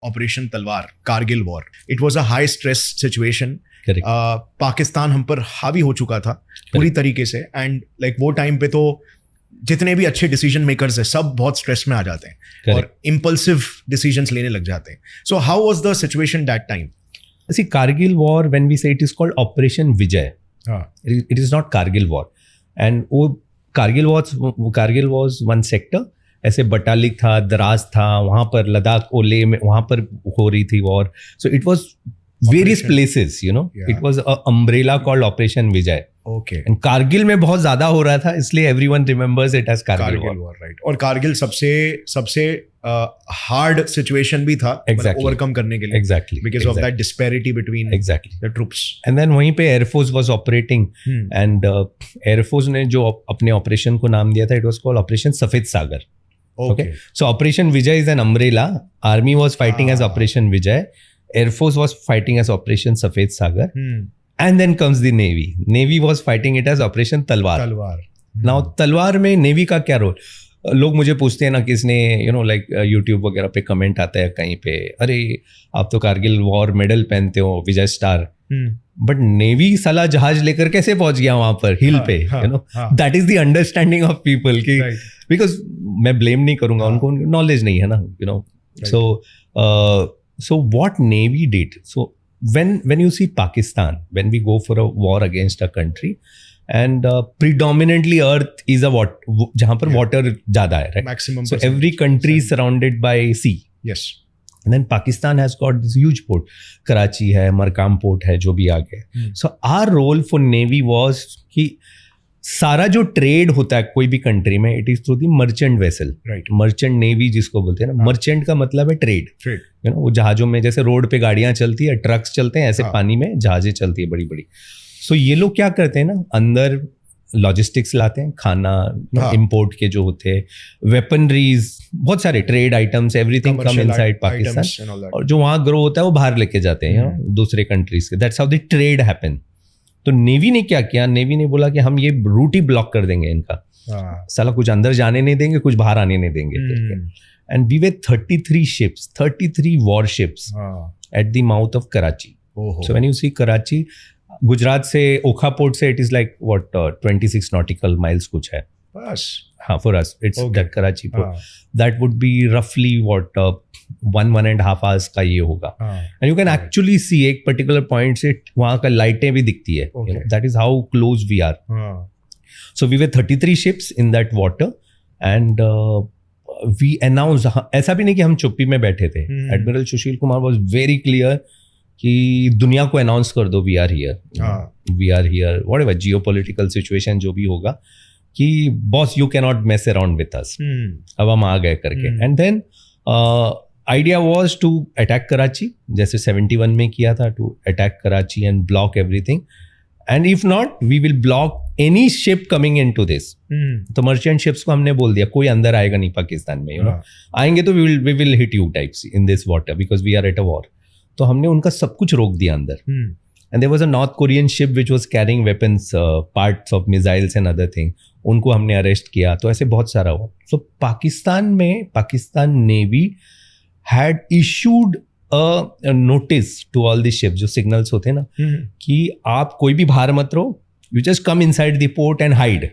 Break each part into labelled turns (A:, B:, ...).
A: Operation तलवार, Kargil war, it was a high stress situation. Pakistan हम पर हावी हो चुका था पूरी तरीके से, एंड लाइक वो टाइम पे तो जितने भी अच्छे डिसीजन मेकर्स हैं सब बहुत स्ट्रेस में आ जाते हैं और इम्पल्सिव डिसीजंस लेने लग जाते हैं. So how was the situation that time?
B: See, Kargil war, when we say it is called Operation Vijay, it is not Kargil war. And वो Kargil was one sector. ऐसे बटालिक था, दराज था, वहाँ पर लद्दाख ओले में वहाँ पर हो रही थी war. So it was various places, you know. It was a umbrella called Operation Vijay.
A: Okay.
B: And Kargil में बहुत ज़्यादा हो रहा था, इसलिए everyone remembers it as Kargil war.
A: Right. और कारगिल सबसे हार्ड सिचुएशन भी था ओवरकम करने के लिए.
B: Exactly.
A: Because of that disparity between the troops.
B: And then वहीं पे Air Force was operating. And Air Force ने जो अपने ऑपरेशन को नाम दिया था, it was called Operation Safed Sagar. Okay. So Operation Vijay is an umbrella. Army was fighting as Operation Vijay. Air Force was fighting as Operation Safed Sagar. And then comes the Navy. Navy was fighting it as Operation Talwar. Now Talwar में Navy का क्या role? लोग मुझे पूछते हैं ना, किसने like YouTube वगैरह पे कमेंट आता है कहीं पे, अरे आप तो कारगिल वॉर मेडल पहनते हो, विजय स्टार, बट नेवी साला जहाज लेकर कैसे पहुंच गया वहां पर हिल पे? That is the understanding of people की, बिकॉज मैं ब्लेम नहीं करूंगा, उनको नॉलेज नहीं है ना, so what navy did. So when you see Pakistan, when we go for a war against a country, and predominantly earth is जहाँ पर water ज़्यादा है, right?
A: Maximum.
B: So every country is surrounded by sea.
A: Yes.
B: And then Pakistan has got this huge port. Karachi है, Markam port है, जो भी आगे. So our role for Navy was कि सारा जो ट्रेड होता है कोई भी कंट्री में, it is through the merchant vessel. Right. Merchant navy जिसको बोलते हैं ना, मर्चेंट का मतलब है ट्रेड. वो जहाजों में जैसे रोड पे गाड़ियां चलती है, ट्रक्स चलते हैं, ऐसे पानी में जहाजें चलती है बड़ी बड़ी. सो ये लोग क्या करते हैं ना, अंदर लॉजिस्टिक्स लाते हैं, खाना इंपोर्ट के जो होते हैं, वेपनरीज, बहुत सारे trade items, everything come inside Pakistan, और जो वहाँ ग्रो होता है वो बाहर लेके जाते हैं दूसरे कंट्रीज के. That's how the trade happen. तो नेवी ने क्या किया, नेवी ने बोला कि हम ये रूट ही ब्लॉक कर देंगे इनका, साला कुछ अंदर जाने नहीं देंगे, कुछ बाहर आने नहीं देंगे. And we were 33 ships, 33 warships at the mouth of Karachi. So when you see Karachi, Gujarat से ओखा पोर्ट से, it is like what 26 nautical miles कुछ है. हाँ, for us it's that Karachi port. That would be roughly what 1.5 hours का ये होगा. And you can actually see एक particular point से वहाँ का लाइटें भी दिखती है. That is how close we are. So we were 33 ships in that water, and we announced. ऐसा भी नहीं कि हम चुप्पी में बैठे थे. Admiral Sushil Kumar was very clear कि दुनिया को अनाउंस कर दो, we are here, whatever geopolitical situation जो भी होगा, कि boss you can not mess around with us, अब हम आ गए करके. And then idea was to attack Karachi, जैसे 71 में किया था, to attack Karachi and block everything. And if not we will block any ship coming into this. तो मर्चेंट शिप्स को हमने बोल दिया कोई अंदर आएगा नहीं पाकिस्तान में, आएंगे तो we will hit you types in this water, because we are at a war. तो हमने उनका सब कुछ रोक दिया अंदर. And there was a North Korean ship which was carrying weapons, parts of missiles and other thing, उनको हमने अरेस्ट किया. तो ऐसे बहुत सारा हुआ. So Pakistan navy had issued a notice to all the ships, जो सिग्नल्स होते हैं ना, कि आप कोई भी बाहर मत रहो, you just come inside the port and hide,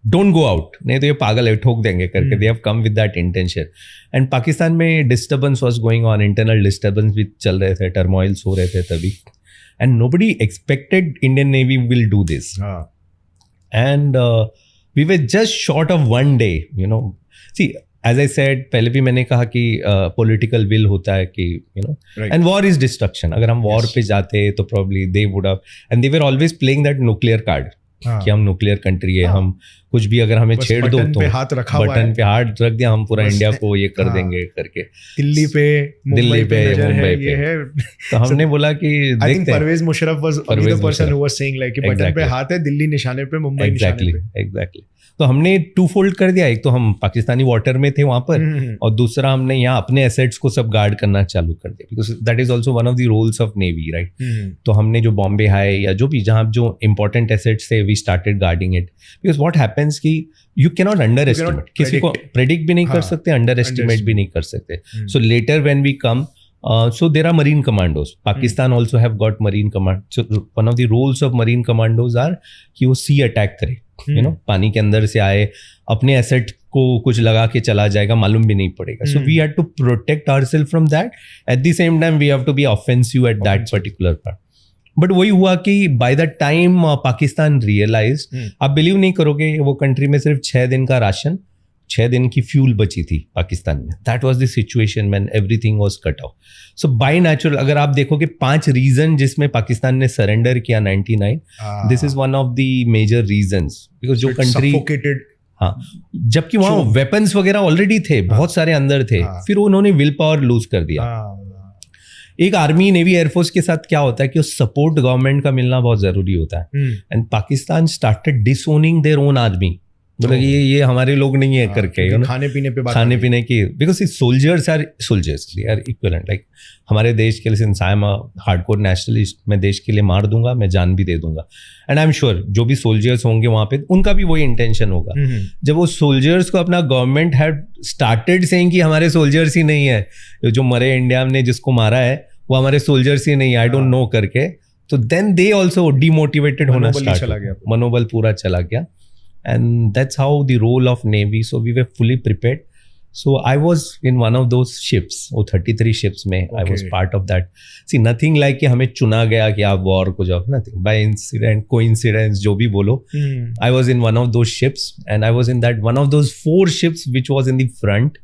B: don't go out, नहीं तो ये पागल है ठोक देंगे करके. They have come with that intention. And Pakistan में disturbance was going on, internal disturbance भी चल रहे थे, टर्मोइल्स हो रहे थे तभी. And nobody expected Indian navy will do this. And we were just short of one day, see as I said, पहले भी मैंने कहा कि पॉलिटिकल विल होता है कि एंड वॉर इज डिस्ट्रक्शन. अगर हम वॉर पे जाते तो probably they would have, and they were always playing that nuclear card, कि हम न्यूक्लियर कंट्री है, हम कुछ भी अगर हमें छेड़ दो तो बटन पे हाथ रख दिया, हम पूरा इंडिया को ये कर देंगे करके. दिल्ली पे मुंबई पे. तो हमने बोला कि
A: I think Pervez Musharraf was the person who was saying like कि बटन पे हाथ है, दिल्ली निशाने पे, मुंबई निशाने पे.
B: एग्जैक्टली. तो हमने टू फोल्ड कर दिया, एक तो हम पाकिस्तानी वाटर में थे वहाँ पर, और दूसरा हमने यहाँ अपने एसेट्स को सब गार्ड करना चालू कर दिया, because that is also one of the roles of navy, right. तो हमने जो बॉम्बे हाई या जो भी जहाँ जो इंपॉर्टेंट एसेट्स थे, we started guarding it, because what happens कि you can not underestimate, किसी को प्रेडिक्ट भी नहीं कर सकते, अंडर एस्टिमेट भी नहीं कर सकते। So later when we come, so there are marine commandos. Pakistan also have got marine command. So one of the roles of marine commandos are कि वो sea attack करे, you know, पानी के अंदर से आए, अपने asset को कुछ लगा के चला जाएगा, मालूम भी नहीं पड़ेगा. So we had to protect ourselves from that. At the same time, we have to be offensive at that particular part. But वही हुआ कि by the time Pakistan realise, आप बिलीव नहीं करोगे, वो कंट्री में सिर्फ 6 दिन का राशन, 6 दिन की फ्यूल बची थी पाकिस्तान में. That was the situation when everything was cut off. So by natural अगर आप देखोगे 5 रीजन जिसमें पाकिस्तान ने सरेंडर किया 99, this is one of the major reasons, because जो कंट्री हाँ, जबकि वहाँ वेपन्स वगैरह ऑलरेडी थे, बहुत सारे अंदर थे, फिर उन्होंने विल पावर लूज कर दिया. एक आर्मी नेवी एयरफोर्स के साथ क्या होता है कि सपोर्ट गवर्नमेंट का मिलना बहुत जरूरी होता है. And Pakistan started disowning their own army, मतलब ये हमारे लोग नहीं है करके,
A: खाने पीने
B: की, because soldiers are they are equivalent. Like हमारे देश के लिए, since I am a hardcore nationalist, मैं देश के लिए मार दूंगा, मैं जान भी दे दूंगा. एंड आई एम श्योर जो भी सोल्जर्स होंगे वहाँ पे, उनका भी वही इंटेंशन होगा. जब वो सोल्जर्स को अपना गवर्नमेंट हैड स्टार्टेड सेइंग कि हमारे सोल्जर्स ही नहीं है, जो मरे इंडिया ने जिसको मारा है वो हमारे सोल्जर्स ही नहीं है, आई डोंट नो करके, तो देन दे ऑल्सो डिमोटिवेटेड होना स्टार्ट, मनोबल पूरा चला गया. And that's how the role of Navy. So we were fully prepared. So I was in one of those ships, वो 33 ships में, I was part of that. See, nothing like कि हमें चुना गया कि आप war को जाओ, nothing. By incident, coincidence, जो भी बोलो, I was in one of those ships, and I was in that one of those 4 ships which was in the front,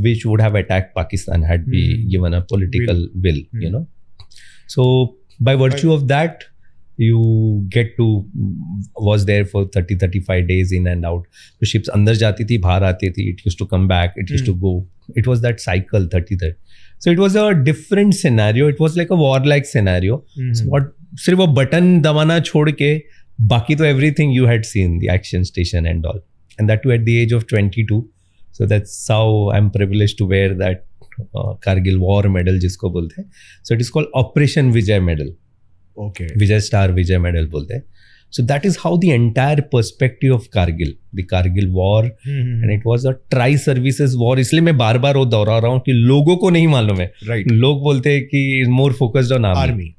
B: which would have attacked Pakistan had we given a political will, you know. So by virtue of that, you get to was there for 30-35 days in and out. तो ships अंदर जाती थी, बाहर आती थी, it used to come back, it used to go, it was that cycle 30. So it was a different scenario, it was like a war like scenario. So what, सिर्फ वो button दबाना छोड़ के बाकी तो everything you had seen, the action station and all, and that too at the age of 22. So that's how I'm privileged to wear that Kargil War Medal जिसको बोलते हैं. So it is called Operation Vijay Medal.
A: Okay.
B: Vijay Star Vijay Medal बोलते हैं. So that is how the entire perspective of Kargil, the Kargil War, and it was a tri-services war. इसलिए मैं बार बार वो दोहरा रहा हूँ कि लोगों को नहीं मालूम है.
A: Right.
B: लोग बोलते हैं कि more focused on army.